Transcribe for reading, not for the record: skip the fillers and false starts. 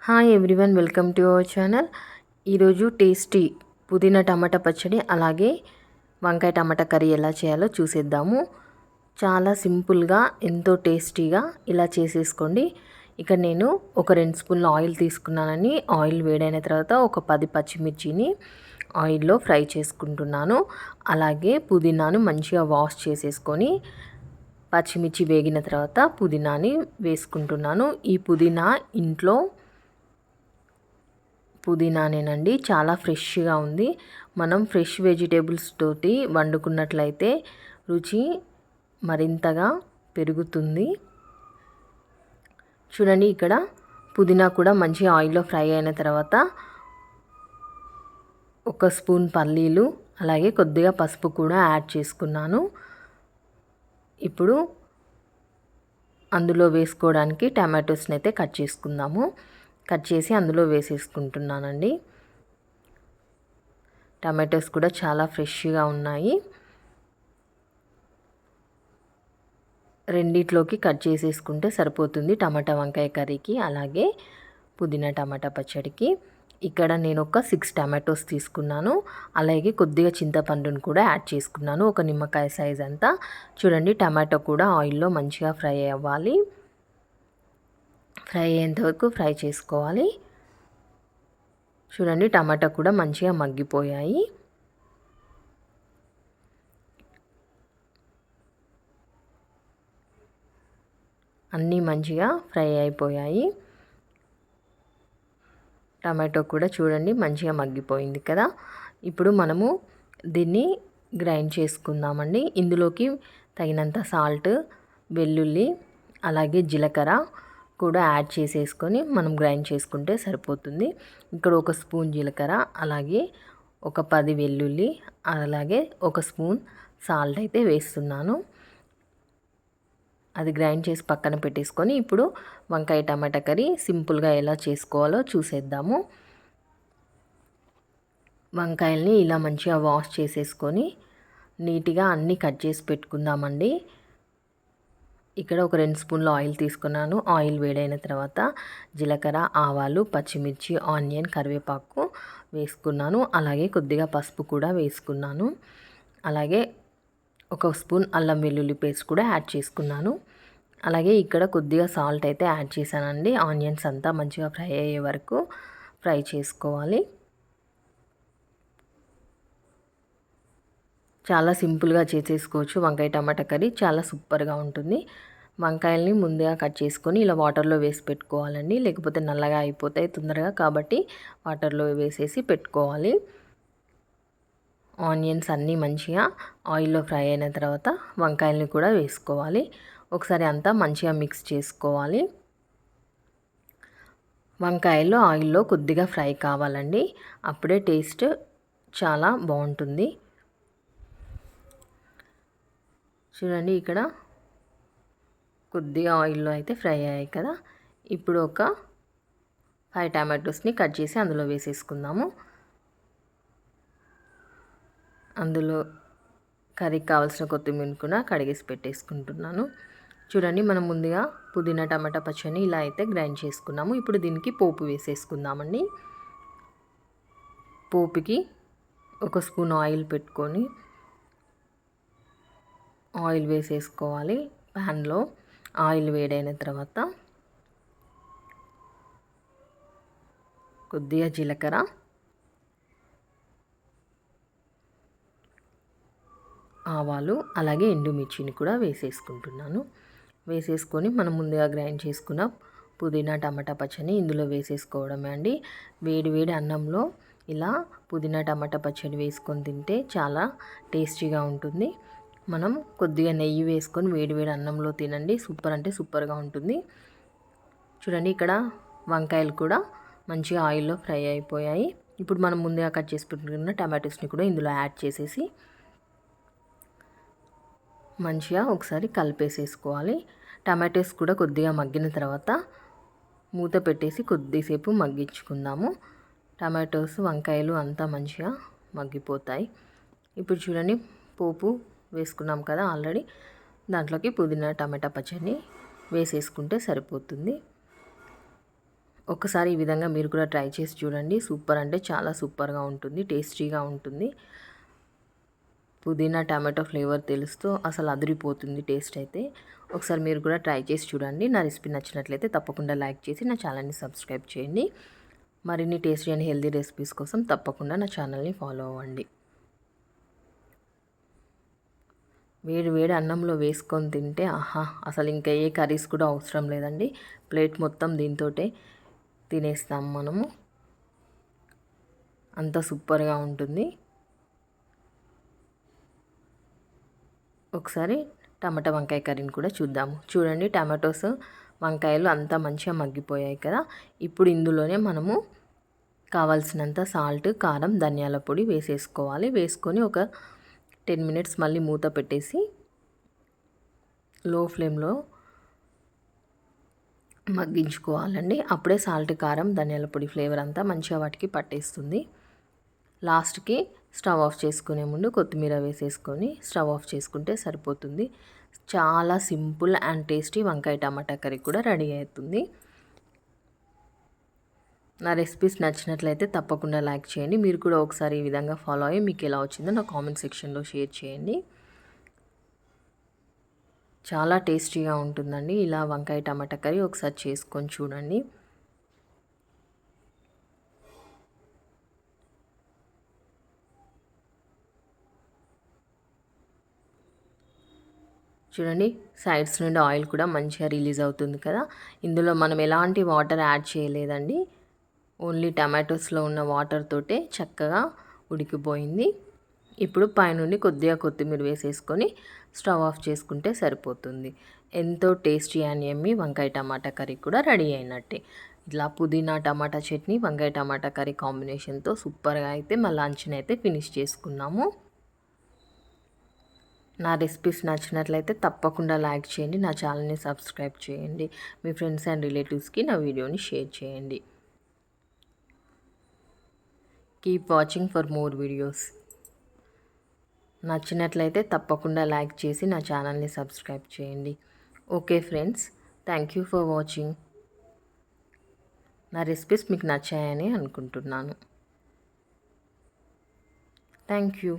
Hi everyone, welcome to our channel. ఈరోజు tasty పుదీనా టమాటా పచ్చడి అలాగే వంకాయ టమాటా కర్రీ ఎలా చేయాలో చూసేద్దాము. చాలా సింపుల్గా ఎంతో టేస్టీగా ఇలా చేసేసుకోండి. ఇక నేను ఒక 2 స్పూన్ల ఆయిల్ తీసుకున్నానని ఆయిల్ వేడైన తర్వాత ఒక 10 పచ్చిమిర్చిని ఆయిల్లో ఫ్రై చేసుకుంటున్నాను. అలాగే పుదీనాను మంచిగా వాష్ చేసేసుకొని పచ్చిమిర్చి వేగిన తర్వాత పుదీనాని వేసుకుంటున్నాను. ఈ పుదీనా ఇంట్లో పుదీనానేనండి, చాలా ఫ్రెష్గా ఉంది. మనం ఫ్రెష్ వెజిటేబుల్స్ తోటి వండుకున్నట్లయితే రుచి మరింతగా పెరుగుతుంది. చూడండి, ఇక్కడ పుదీనా కూడా మంచి ఆయిల్లో ఫ్రై అయిన తర్వాత 1 స్పూన్ పల్లీలు అలాగే కొద్దిగా పసుపు కూడా యాడ్ చేసుకున్నాను. ఇప్పుడు అందులో వేసుకోవడానికి టమాటోస్ని అయితే కట్ చేసి అందులో వేసేసుకుంటున్నానండి. టమాటోస్ కూడా చాలా ఫ్రెష్గా ఉన్నాయి. రెండిట్లోకి కట్ చేసేసుకుంటే సరిపోతుంది టమాటా వంకాయ కర్రీకి అలాగే పుదీనా టమాటా పచ్చడికి. ఇక్కడ నేను ఒక 6 టమాటోస్ తీసుకున్నాను. అలాగే కొద్దిగా చింతపండును కూడా యాడ్ చేసుకున్నాను, ఒక నిమ్మకాయ సైజ్ అంతా. చూడండి, టమాటో కూడా ఆయిల్లో మంచిగా ఫ్రై అవ్వాలి. ఫ్రై అయ్యేంత వరకు ఫ్రై చేసుకోవాలి. చూడండి, టమాటా కూడా మంచిగా మగ్గిపోయాయి. అన్నీ మంచిగా ఫ్రై అయిపోయాయి. టమాటో కూడా చూడండి మంచిగా మగ్గిపోయింది కదా. ఇప్పుడు మనము దీన్ని గ్రైండ్ చేసుకుందామండి. ఇందులోకి తగినంత సాల్ట్, వెల్లుల్లి అలాగే జీలకర్ర కూడా యాడ్ చేసేసుకొని మనం గ్రైండ్ చేసుకుంటే సరిపోతుంది. ఇక్కడ 1 స్పూన్ జీలకర్ర అలాగే ఒక 10 వెల్లుల్లి అలాగే 1 స్పూన్ సాల్ట్ అయితే వేస్తున్నాను. అది గ్రైండ్ చేసి పక్కన పెట్టేసుకొని ఇప్పుడు వంకాయ టమాటా కర్రీ సింపుల్గా ఎలా చేసుకోవాలో చూసేద్దాము. వంకాయల్ని ఇలా మంచిగా వాష్ చేసేసుకొని నీట్గా అన్నీ కట్ చేసి పెట్టుకుందామండి. ఇక్కడ ఒక 2 స్పూన్ల ఆయిల్ తీసుకున్నాను. ఆయిల్ వేడైన తర్వాత జీలకర్ర, ఆవాలు, పచ్చిమిర్చి, ఆనియన్, కరివేపాకు వేసుకున్నాను. అలాగే కొద్దిగా పసుపు కూడా వేసుకున్నాను. అలాగే 1 స్పూన్ అల్లం వెల్లుల్లి పేస్ట్ కూడా యాడ్ చేసుకున్నాను. అలాగే ఇక్కడ కొద్దిగా సాల్ట్ అయితే యాడ్ చేశానండి. ఆనియన్స్ అంతా మంచిగా ఫ్రై అయ్యే వరకు ఫ్రై చేసుకోవాలి. చాలా సింపుల్గా చేసేసుకోవచ్చు. వంకాయ టమాటా కర్రీ చాలా సూపర్గా ఉంటుంది. వంకాయల్ని ముందుగా కట్ చేసుకొని ఇలా వాటర్లో వేసి పెట్టుకోవాలండి, లేకపోతే నల్లగా అయిపోతాయి తొందరగా. కాబట్టి వాటర్లో వేసేసి పెట్టుకోవాలి. ఆనియన్స్ అన్నీ మంచిగా ఆయిల్లో ఫ్రై అయిన తర్వాత వంకాయల్ని కూడా వేసుకోవాలి. ఒకసారి అంతా మంచిగా మిక్స్ చేసుకోవాలి. వంకాయలు ఆయిల్లో కొద్దిగా ఫ్రై కావాలండి, అప్పుడే టేస్ట్ చాలా బాగుంటుంది. చూడండి, ఇక్కడ కొద్దిగా ఆయిల్లో అయితే ఫ్రై అయ్యాయి కదా. ఇప్పుడు ఒక 5 టమాటోస్ని కట్ చేసి అందులో వేసేసుకుందాము. అందులో కర్రీకి కావాల్సిన కొత్తిమీర కూడా కడిగేసి పెట్టేసుకుంటున్నాను. చూడండి, మనం ముందుగా పుదీనా టమాటా పచ్చడిని ఇలా అయితే గ్రైండ్ చేసుకున్నాము. ఇప్పుడు దీనికి పోపు వేసేసుకుందామండి. పోపుకి 1 స్పూన్ ఆయిల్ పెట్టుకొని ఆయిల్ వేసేసుకోవాలి. ప్యాన్లో ఆయిల్ వేడైన తర్వాత కొద్దిగా జీలకర్ర, ఆవాలు అలాగే ఎండుమిర్చిని కూడా వేసేసుకుంటున్నాను. వేసేసుకొని మనం ముందుగా గ్రైండ్ చేసుకున్న పుదీనా టమాటా పచ్చడిని ఇందులో వేసేసుకోవడమే అండి. వేడి వేడి అన్నంలో ఇలా పుదీనా టమాటా పచ్చడి వేసుకొని తింటే చాలా టేస్టీగా ఉంటుంది. మనం కొద్దిగా నెయ్యి వేసుకొని వేడి వేడి అన్నంలో తినండి, సూపర్ అంటే సూపర్గా ఉంటుంది. చూడండి, ఇక్కడ వంకాయలు కూడా మంచిగా ఆయిల్లో ఫ్రై అయిపోయాయి. ఇప్పుడు మనం ముందుగా కట్ చేసి పెట్టుకున్న టమాటోస్ని కూడా ఇందులో యాడ్ చేసేసి మంచిగా ఒకసారి కలిపేసేసుకోవాలి. టమాటోస్ కూడా కొద్దిగా మగ్గిన తర్వాత మూత పెట్టేసి కొద్దిసేపు మగ్గించుకుందాము. టమాటోస్, వంకాయలు అంతా మంచిగా మగ్గిపోతాయి. ఇప్పుడు చూడండి, పోపు వేసుకున్నాం కదా ఆల్రెడీ, దాంట్లోకి పుదీనా టమాటా పచ్చడిని వేసేసుకుంటే సరిపోతుంది. ఒకసారి ఈ విధంగా మీరు కూడా ట్రై చేసి చూడండి. సూపర్ అంటే చాలా సూపర్గా ఉంటుంది, టేస్టీగా ఉంటుంది. పుదీనా టమాటో ఫ్లేవర్ తెలుస్తూ అసలు అదిరిపోతుంది టేస్ట్ అయితే. ఒకసారి మీరు కూడా ట్రై చేసి చూడండి. నా రెసిపీ నచ్చినట్లయితే తప్పకుండా లైక్ చేసి నా ఛానల్ని సబ్స్క్రైబ్ చేయండి. మరిన్ని టేస్టీ అండ్ హెల్తీ రెసిపీస్ కోసం తప్పకుండా నా ఛానల్ని ఫాలో అవ్వండి. వేడి వేడి అన్నంలో వేసుకొని తింటే ఆహా, అసలు ఇంకా ఏ కర్రీస్ కూడా అవసరం లేదండి. ప్లేట్ మొత్తం దీంతోటే తినేస్తాం మనము. అంత సూపర్గా ఉంటుంది. ఒకసారి టమాటా వంకాయ కర్రీని కూడా చూద్దాము. చూడండి, టమాటోస్ వంకాయలు అంతా మంచిగా మగ్గిపోయాయి కదా. ఇప్పుడు ఇందులోనే మనము కావాల్సినంత సాల్ట్, కారం, ధనియాల పొడి వేసేసుకోవాలి. వేసుకొని ఒక 10 మినిట్స్ మళ్ళీ మూత పెట్టేసి లో ఫ్లేమ్లో మగ్గించుకోవాలండి. అప్పుడే సాల్ట్, కారం, ధనియాల పొడి ఫ్లేవర్ అంతా మంచిగా వాటికి పట్టేస్తుంది. లాస్ట్కి స్టవ్ ఆఫ్ చేసుకునే ముందు కొత్తిమీర వేసేసుకొని స్టవ్ ఆఫ్ చేసుకుంటే సరిపోతుంది. చాలా సింపుల్ అండ్ టేస్టీ వంకాయ టమాటా కర్రీ కూడా రెడీ అవుతుంది. నా రెసిపీస్ నచ్చినట్లయితే తప్పకుండా లైక్ చేయండి. మీరు కూడా ఒకసారి ఈ విధంగా ఫాలో అయ్యి మీకు ఎలా వచ్చిందో నా కామెంట్ సెక్షన్లో షేర్ చేయండి. చాలా టేస్టీగా ఉంటుందండి. ఇలా వంకాయ టమాటా కర్రీ ఒకసారి చేసుకొని చూడండి. చూడండి, సైడ్స్ నుండి ఆయిల్ కూడా మంచిగా రిలీజ్ అవుతుంది కదా. ఇందులో మనం ఎలాంటి వాటర్ యాడ్ చేయలేదండి. ఓన్లీ టమాటోస్లో ఉన్న వాటర్ తోటే చక్కగా ఉడికిపోయింది. ఇప్పుడు పైనుండి కొద్దిగా కొత్తిమీర వేసేసుకొని స్టవ్ ఆఫ్ చేసుకుంటే సరిపోతుంది. ఎంతో టేస్టీ అండ్ యమ్మీ వంకాయ టమాటా కర్రీ కూడా రెడీ అయినట్టే. ఇట్లా పుదీనా టమాటా చట్నీ, వంకాయ టమాటా కర్రీ కాంబినేషన్తో సూపర్గా అయితే మా లంచ్ని అయితే ఫినిష్ చేసుకున్నాము. నా రెసిపీస్ నచ్చినట్లయితే తప్పకుండా లైక్ చేయండి. నా ఛానల్ని సబ్స్క్రైబ్ చేయండి. మీ ఫ్రెండ్స్ అండ్ రిలేటివ్స్కి నా వీడియోని షేర్ చేయండి. Keep watching for more videos. నచ్చినట్లయితే తప్పకుండా లైక్ చేసి నా ఛానల్ని సబ్స్క్రైబ్ చేయండి. Okay friends, thank you for watching. నా రెసిపీస్ మీకు నచ్చాయని అనుకుంటున్నాను. Thank you.